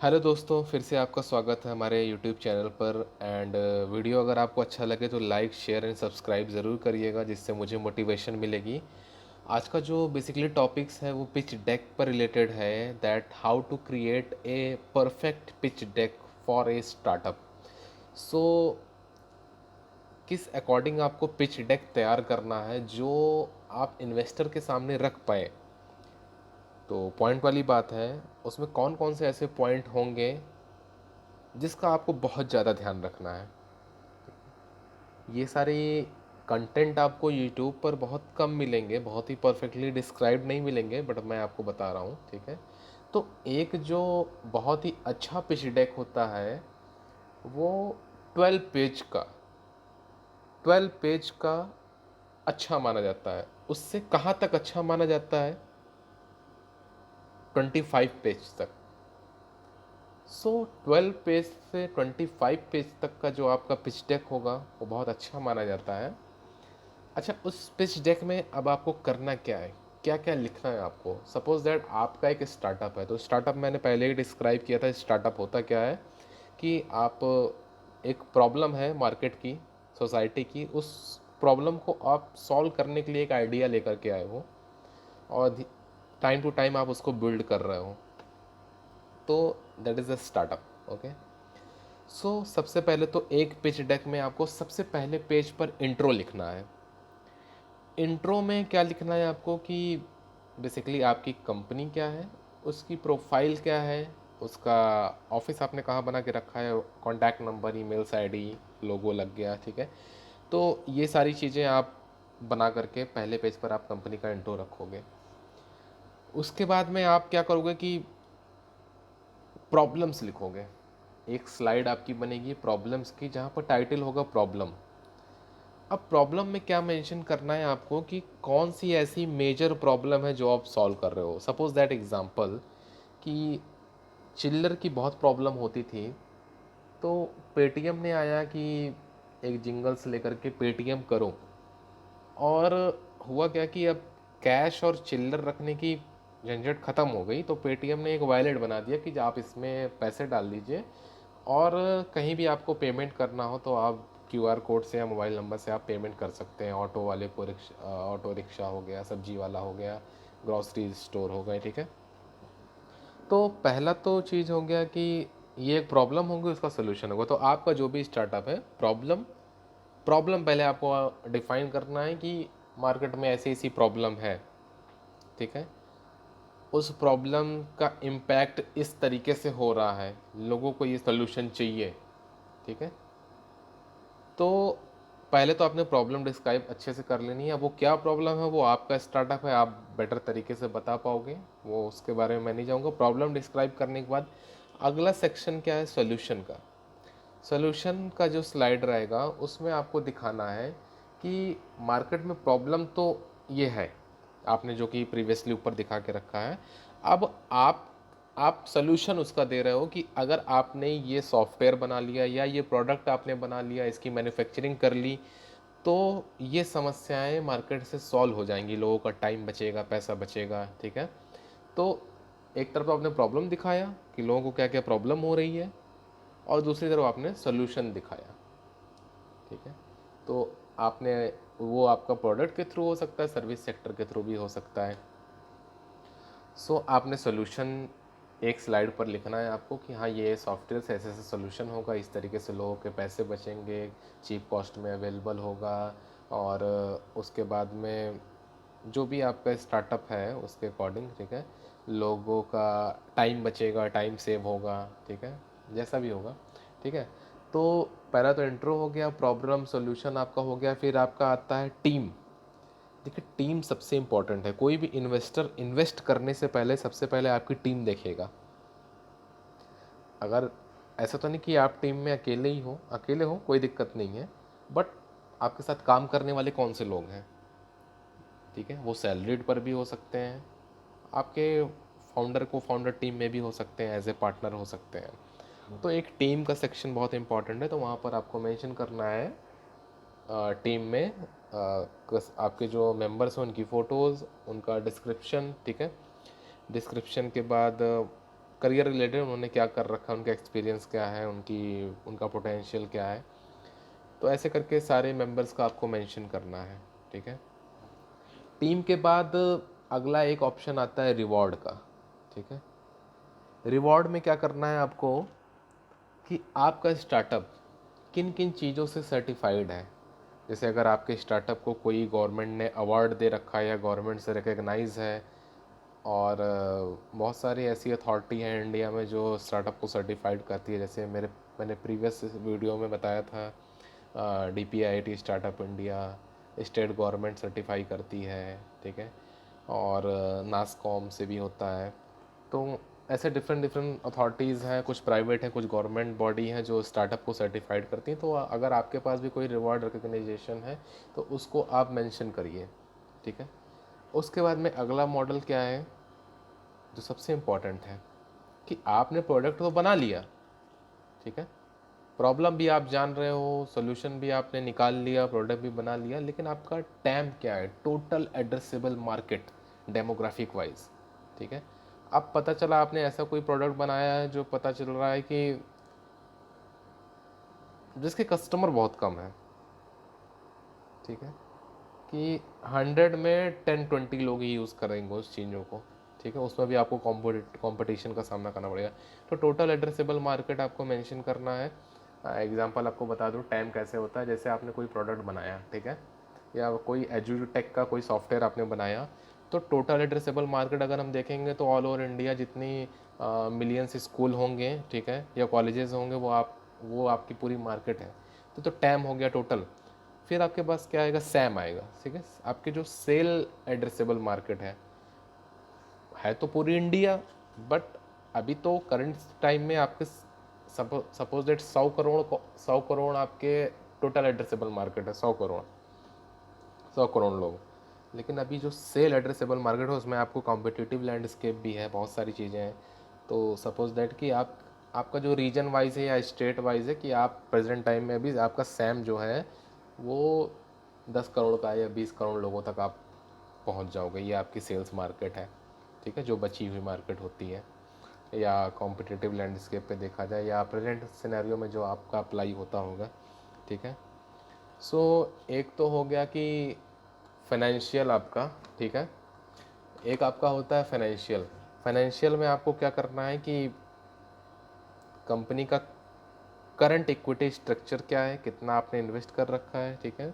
Hello दोस्तों, फिर से आपका स्वागत है हमारे यूट्यूब चैनल पर। एंड वीडियो अगर आपको अच्छा लगे तो लाइक शेयर एंड सब्सक्राइब ज़रूर करिएगा, जिससे मुझे मोटिवेशन मिलेगी। आज का जो बेसिकली टॉपिक्स है वो पिच डेक पर रिलेटेड है, that how to create a perfect pitch deck for a startup. So किस अकॉर्डिंग आपको पिच डेक तैयार करना है जो आप इन्वेस्टर के सामने रख पाए। तो पॉइंट वाली बात है, उसमें कौन कौन से ऐसे पॉइंट होंगे जिसका आपको बहुत ज़्यादा ध्यान रखना है। ये सारे कंटेंट आपको यूट्यूब पर बहुत कम मिलेंगे, बहुत ही परफेक्टली डिस्क्राइब नहीं मिलेंगे, बट मैं आपको बता रहा हूँ, ठीक है। तो एक जो बहुत ही अच्छा पिच डेक होता है वो 12 पेज का अच्छा माना जाता है। उससे कहाँ तक अच्छा माना जाता है? 25 पेज तक। सो 12 पेज से 25 पेज तक का जो आपका पिच डेक होगा वो बहुत अच्छा माना जाता है। अच्छा, उस पिच डेक में अब आपको करना क्या है, क्या क्या लिखना है आपको। सपोज दैट आपका एक स्टार्टअप है, तो स्टार्टअप मैंने पहले ही डिस्क्राइब किया था। स्टार्टअप होता क्या है कि आप एक प्रॉब्लम है मार्केट की, सोसाइटी की, उस प्रॉब्लम को आप सॉल्व करने के लिए एक आइडिया लेकर के आए हो और टाइम टू टाइम आप उसको बिल्ड कर रहे हो। तो that is a startup. Okay. So सबसे पहले तो एक पिच डेक में आपको सबसे पहले पेज पर इंट्रो लिखना है। इंट्रो में क्या लिखना है आपको कि बेसिकली आपकी कंपनी क्या है, उसकी प्रोफाइल क्या है, उसका ऑफिस आपने कहाँ बना के रखा है, कॉन्टैक्ट नंबर, ईमेल्स आईडी, लोगो लग गया, ठीक है। तो ये सारी चीज़ें आप बना करके पहले पेज पर आप कंपनी का इंट्रो रखोगे। उसके बाद में आप क्या करोगे कि प्रॉब्लम्स लिखोगे। एक स्लाइड आपकी बनेगी प्रॉब्लम्स की, जहाँ पर टाइटल होगा प्रॉब्लम। अब प्रॉब्लम में क्या मेंशन करना है आपको कि कौन सी ऐसी मेजर प्रॉब्लम है जो आप सॉल्व कर रहे हो। सपोज दैट एग्जांपल कि चिल्लर की बहुत प्रॉब्लम होती थी, तो पेटीएम ने आया कि एक जिंगल्स लेकर के पेटीएम करो। और हुआ क्या कि अब कैश और चिल्लर रखने की झंझट ख़त्म हो गई, तो पेटीएम ने एक वॉलेट बना दिया कि आप इसमें पैसे डाल दीजिए और कहीं भी आपको पेमेंट करना हो तो आप क्यूआर कोड से या मोबाइल नंबर से आप पेमेंट कर सकते हैं। ऑटो वाले को ऑटो रिक्शा हो गया, सब्जी वाला हो गया, ग्रॉसरी स्टोर हो गए, ठीक है। तो पहला तो चीज़ हो गया कि ये एक प्रॉब्लम होगी, उसका सोल्यूशन होगा। तो आपका जो भी स्टार्टअप है, प्रॉब्लम प्रॉब्लम पहले आपको डिफाइन करना है कि मार्केट में ऐसी ऐसी प्रॉब्लम है, ठीक है। उस प्रॉब्लम का इम्पैक्ट इस तरीके से हो रहा है, लोगों को ये सोल्यूशन चाहिए, ठीक है। तो पहले तो आपने प्रॉब्लम डिस्क्राइब अच्छे से कर लेनी है। अब वो क्या प्रॉब्लम है, वो आपका स्टार्टअप है, आप बेटर तरीके से बता पाओगे, वो उसके बारे में मैं नहीं जाऊँगा। प्रॉब्लम डिस्क्राइब करने के बाद अगला सेक्शन क्या है, सोल्यूशन का। सोल्यूशन का जो स्लाइड रहेगा उसमें आपको दिखाना है कि मार्केट में प्रॉब्लम तो ये है, आपने जो कि प्रीवियसली ऊपर दिखा के रखा है। अब आप सोल्यूशन उसका दे रहे हो कि अगर आपने ये सॉफ्टवेयर बना लिया या ये प्रोडक्ट आपने बना लिया, इसकी मैन्युफैक्चरिंग कर ली, तो ये समस्याएं मार्केट से सॉल्व हो जाएंगी, लोगों का टाइम बचेगा, पैसा बचेगा, ठीक है। तो एक तरफ तो आपने प्रॉब्लम दिखाया कि लोगों को क्या क्या प्रॉब्लम हो रही है, और दूसरी तरफ आपने सोल्यूशन दिखाया, ठीक है। तो आपने, वो आपका प्रोडक्ट के थ्रू हो सकता है, सर्विस सेक्टर के थ्रू भी हो सकता है। सो आपने सोल्यूशन एक स्लाइड पर लिखना है आपको कि हाँ, ये सॉफ्टवेयर से ऐसे ऐसे सोल्यूशन होगा, इस तरीके से लोगों के पैसे बचेंगे, चीप कॉस्ट में अवेलेबल होगा। और उसके बाद में जो भी आपका स्टार्टअप है उसके अकॉर्डिंग, ठीक है, लोगों का टाइम बचेगा, टाइम सेव होगा, ठीक है, जैसा भी होगा, ठीक है। तो पहला तो इंट्रो हो गया, प्रॉब्लम सॉल्यूशन आपका हो गया। फिर आपका आता है टीम। देखिए, टीम सबसे इम्पॉर्टेंट है। कोई भी इन्वेस्टर इन्वेस्ट करने से पहले सबसे पहले आपकी टीम देखेगा। अगर ऐसा तो नहीं कि आप टीम में अकेले ही हो, अकेले हो कोई दिक्कत नहीं है, बट आपके साथ काम करने वाले कौन से लोग हैं, ठीक है। वो सैलरीड पर भी हो सकते हैं, आपके फाउंडर को फाउंडर टीम में भी हो सकते हैं, एज ए पार्टनर हो सकते हैं। तो एक टीम का सेक्शन बहुत इंपॉर्टेंट है, तो वहाँ पर आपको मेंशन करना है टीम में आपके जो मेंबर्स हैं उनकी फ़ोटोज़, उनका डिस्क्रिप्शन, ठीक है। डिस्क्रिप्शन के बाद करियर रिलेटेड उन्होंने क्या कर रखा है, उनका एक्सपीरियंस क्या है, उनका पोटेंशियल क्या है। तो ऐसे करके सारे मेंबर्स का आपको मेंशन करना है, ठीक है। टीम के बाद अगला एक ऑप्शन आता है रिवॉर्ड का, ठीक है। रिवॉर्ड में क्या करना है आपको कि आपका स्टार्टअप किन किन चीज़ों से सर्टिफाइड है। जैसे अगर आपके स्टार्टअप को कोई गवर्नमेंट ने अवार्ड दे रखा है या गवर्नमेंट से रिकग्नाइज है, और बहुत सारी ऐसी अथॉरिटी हैं इंडिया में जो स्टार्टअप को सर्टिफाइड करती है। जैसे मैंने प्रीवियस वीडियो में बताया था, DPIIT startup India, state government certify करती है, ठीक है। और नासकॉम से भी होता है। तो ऐसे डिफरेंट डिफरेंट अथॉरिटीज़ हैं, कुछ प्राइवेट हैं, कुछ गवर्नमेंट बॉडी हैं जो स्टार्टअप को सर्टिफाइड करती हैं। तो अगर आपके पास भी कोई रिवॉर्ड रिकग्नाइजेशन है तो उसको आप मेंशन करिए, ठीक है। उसके बाद में अगला मॉडल क्या है जो सबसे इम्पॉर्टेंट है कि आपने प्रोडक्ट तो बना लिया, ठीक है, प्रॉब्लम भी आप जान रहे हो, सोल्यूशन भी आपने निकाल लिया, प्रोडक्ट भी बना लिया, लेकिन आपका टैम क्या है, total addressable market demographic wise, ठीक है। अब पता चला आपने ऐसा कोई प्रोडक्ट बनाया है जो पता चल रहा है कि जिसके कस्टमर बहुत कम है, ठीक है, कि 100 में 10-20 लोग ही यूज़ करेंगे उस चीज़ों को, ठीक है। उसमें भी आपको कंपटीशन का सामना करना पड़ेगा। तो टोटल एड्रेसेबल मार्केट आपको मेंशन करना है। एग्जांपल आपको बता दूं टाइम कैसे होता है। जैसे आपने कोई प्रोडक्ट बनाया, ठीक है, या कोई एजुटेक का कोई सॉफ्टवेयर आपने बनाया, तो टोटल एड्रेसेबल मार्केट अगर हम देखेंगे तो ऑल ओवर इंडिया जितनी मिलियंस स्कूल होंगे, ठीक है, या कॉलेजेस होंगे, वो आपकी पूरी मार्केट है। तो टैम हो गया टोटल। फिर आपके पास क्या आएगा, सैम आएगा, ठीक है। आपकी जो सेल एड्रेसेबल मार्केट है तो पूरी इंडिया, बट अभी तो करंट टाइम में आपके सपोज दैट 100 करोड़ आपके टोटल एड्रेसेबल मार्केट है, 100 करोड़ लोग। लेकिन अभी जो सेल एड्रेसेबल मार्केट है उसमें आपको कॉम्पिटिटिव लैंडस्केप भी है, बहुत सारी चीज़ें हैं। तो सपोज दैट कि आपका जो रीजन वाइज है या स्टेट वाइज है कि आप प्रेजेंट टाइम में अभी आपका सैम जो है वो 10 करोड़ का है या 20 करोड़ लोगों तक आप पहुंच जाओगे, ये आपकी सेल्स मार्केट है, ठीक है, जो बची हुई मार्केट होती है। या कॉम्पिटिटिव लैंडस्केप पे देखा जाए या प्रेजेंट सिनेरियो में जो आपका अप्लाई होता होगा, ठीक है। सो एक तो हो गया कि फाइनेंशियल आपका, ठीक है। एक आपका होता है फाइनेंशियल। फाइनेंशियल में आपको क्या करना है कि कंपनी का करंट इक्विटी स्ट्रक्चर क्या है, कितना आपने इन्वेस्ट कर रखा है, ठीक है,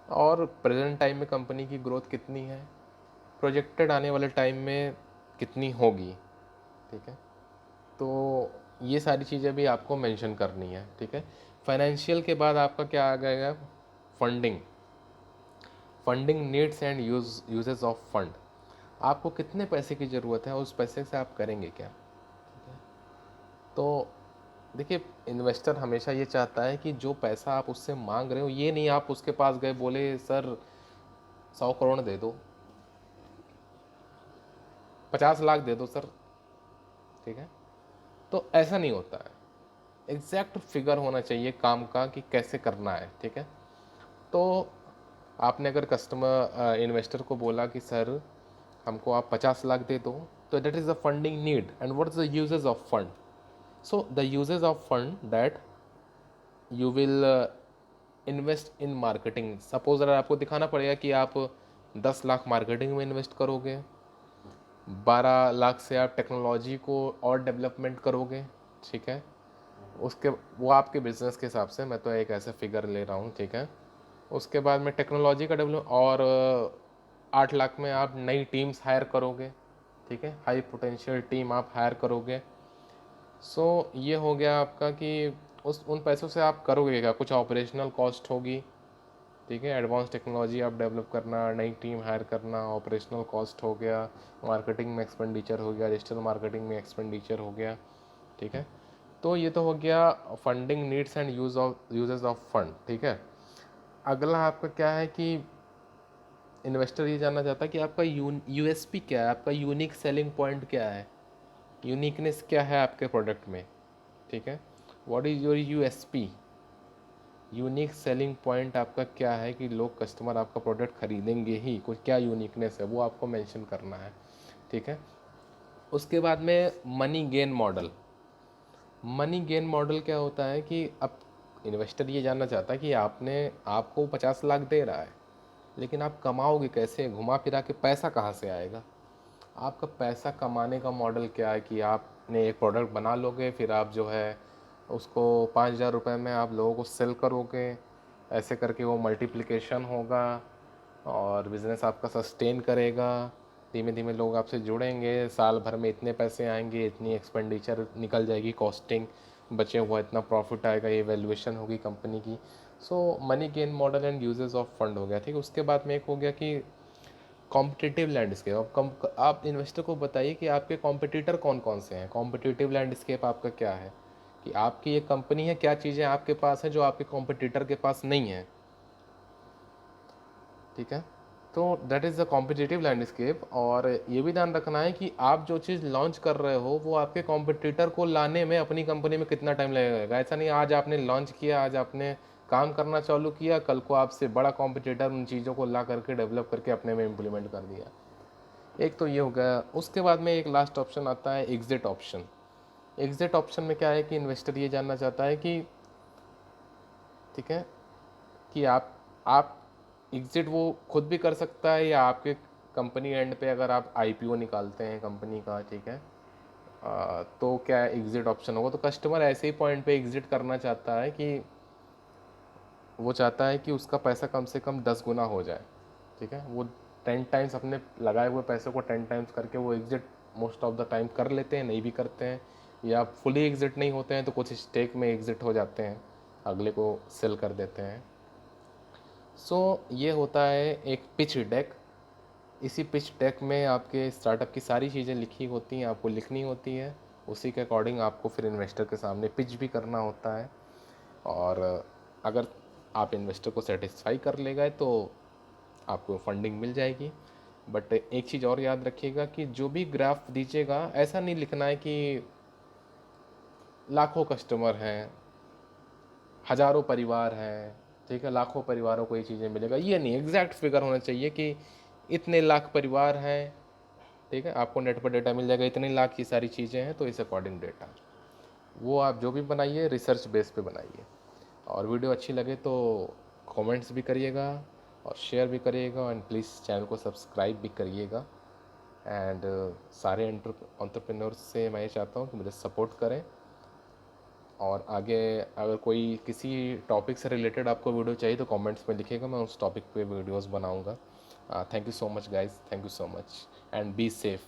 और प्रेजेंट टाइम में कंपनी की ग्रोथ कितनी है, प्रोजेक्टेड आने वाले टाइम में कितनी होगी, ठीक है। तो ये सारी चीज़ें भी आपको मेंशन करनी है, ठीक है। फाइनेंशियल के बाद आपका क्या आ जाएगा, funding. Funding needs and uses of fund. आपको कितने पैसे की ज़रूरत है, उस पैसे से आप करेंगे क्या, ठीक है। तो देखिए, इन्वेस्टर हमेशा ये चाहता है कि जो पैसा आप उससे मांग रहे हो, ये नहीं आप उसके पास गए बोले सर 100 करोड़ दे दो, 50 लाख दे दो सर, ठीक है। तो ऐसा नहीं होता है, एग्जैक्ट फिगर होना चाहिए काम का कि कैसे करना है, ठीक है। तो आपने अगर कस्टमर इन्वेस्टर को बोला कि सर हमको आप 50 लाख दे दो, तो that is the funding need and what is the uses of fund. So the uses of fund that you will invest in marketing. Suppose अगर आपको दिखाना पड़ेगा कि आप 10 लाख मार्केटिंग में इन्वेस्ट करोगे, 12 लाख से आप टेक्नोलॉजी को और डेवलपमेंट करोगे, ठीक है। उसके वो आपके बिजनेस के हिसाब से, मैं तो एक ऐसा फिगर ले रहा हूँ, ठीक है। उसके बाद में टेक्नोलॉजी का डेवलप, और 8 लाख में आप नई टीम्स हायर करोगे, ठीक है, हाई पोटेंशियल टीम आप हायर करोगे। सो ये हो गया आपका कि उन पैसों से आप करोगे क्या, कुछ ऑपरेशनल कॉस्ट होगी, ठीक है, एडवांस टेक्नोलॉजी आप डेवलप करना, नई टीम हायर करना, ऑपरेशनल कॉस्ट हो गया, मार्केटिंग में एक्सपेंडिचर हो गया, डिजिटल मार्केटिंग में एक्सपेंडिचर हो गया, ठीक है। तो ये तो हो गया funding needs and uses of fund, ठीक है। अगला आपका क्या है कि इन्वेस्टर ये जानना चाहता है कि आपका यूएसपी क्या है, आपका यूनिक सेलिंग पॉइंट क्या है, यूनिकनेस क्या है आपके प्रोडक्ट में, ठीक है। What is your USP, unique selling point आपका क्या है कि लोग कस्टमर आपका प्रोडक्ट खरीदेंगे ही, कुछ क्या यूनिकनेस है वो आपको मेंशन करना है, ठीक है। उसके बाद में money gain model. Money gain model क्या होता है कि अब इन्वेस्टर ये जानना चाहता है कि आपको 50 लाख दे रहा है, लेकिन आप कमाओगे कैसे, घुमा फिरा के पैसा कहाँ से आएगा। आपका पैसा कमाने का मॉडल क्या है कि आपने एक प्रोडक्ट बना लोगे, फिर आप जो है उसको 5,000 रुपये में आप लोगों को सेल करोगे, ऐसे करके वो मल्टीप्लिकेशन होगा और बिज़नेस आपका सस्टेन करेगा। धीमे धीमे लोग आपसे जुड़ेंगे, साल भर में इतने पैसे आएंगे, इतनी एक्सपेंडिचर निकल जाएगी, कॉस्टिंग बचे हुआ इतना प्रॉफिट आएगा, ये वैल्यूएशन होगी कंपनी की। So money gain model and uses of fund हो गया, ठीक है। उसके बाद में एक हो गया कि कॉम्पिटिटिव लैंडस्केप। आप इन्वेस्टर को बताइए कि आपके कॉम्पिटिटर कौन कौन से हैं। कॉम्पिटिटिव लैंडस्केप आपका क्या है कि आपकी ये कंपनी है, क्या चीज़ें आपके पास हैं जो आपके कॉम्पिटिटर के पास नहीं है, ठीक है। तो that is the competitive landscape. और ये भी ध्यान रखना है कि आप जो चीज़ लॉन्च कर रहे हो वो आपके कॉम्पिटिटर को लाने में अपनी कंपनी में कितना टाइम लगेगा। ऐसा नहीं आज आपने लॉन्च किया, आज आपने काम करना चालू किया, कल को आपसे बड़ा कॉम्पिटिटर उन चीज़ों को ला करके डेवलप करके अपने में इम्प्लीमेंट कर दिया। एक तो ये हो गया। उसके बाद में एक लास्ट ऑप्शन आता है एग्जिट ऑप्शन। एग्जिट ऑप्शन में क्या है कि इन्वेस्टर ये जानना चाहता है कि, ठीक है, कि आप एग्जिट वो खुद भी कर सकता है या आपके कंपनी एंड पे अगर आप आईपीओ निकालते हैं कंपनी का, ठीक है, तो क्या एग्जिट ऑप्शन होगा। तो कस्टमर ऐसे ही पॉइंट पे एग्जिट करना चाहता है कि वो चाहता है कि उसका पैसा कम से कम 10 गुना हो जाए, ठीक है। वो 10 टाइम्स अपने लगाए हुए पैसे को 10 टाइम्स करके वो exit most of the time कर लेते हैं, नहीं भी करते हैं, या फुली एग्जिट नहीं होते हैं तो कुछ स्टेक में एग्जिट हो जाते हैं, अगले को सेल कर देते हैं। सो ये होता है एक पिच डेक। इसी पिच डेक में आपके स्टार्टअप की सारी चीज़ें लिखी होती हैं, आपको लिखनी होती है, उसी के अकॉर्डिंग आपको फिर इन्वेस्टर के सामने पिच भी करना होता है। और अगर आप इन्वेस्टर को सेटिस्फाई कर ले गए तो आपको फंडिंग मिल जाएगी। बट एक चीज़ और याद रखिएगा कि जो भी ग्राफ दीजिएगा ऐसा नहीं लिखना है कि लाखों कस्टमर हैं, हज़ारों परिवार हैं, ठीक है, लाखों परिवारों को ये चीज़ें मिलेगा, ये नहीं। एग्जैक्ट फिगर होना चाहिए कि इतने लाख परिवार हैं, ठीक है, आपको नेट पर डेटा मिल जाएगा, इतने लाख की सारी चीज़ें हैं, तो इस अकॉर्डिंग डेटा वो आप जो भी बनाइए रिसर्च बेस पे बनाइए। और वीडियो अच्छी लगे तो कमेंट्स भी करिएगा और शेयर भी करिएगा, एंड प्लीज़ चैनल को सब्सक्राइब भी करिएगा। एंड सारे एंटरप्रेन्योर्स से मैं ये चाहता हूँ कि मुझे सपोर्ट करें, और आगे अगर कोई किसी टॉपिक से रिलेटेड आपको वीडियो चाहिए तो कमेंट्स में लिखिएगा, मैं उस टॉपिक पे वीडियोस बनाऊंगा। Thank you so much guys, thank you so much and be safe.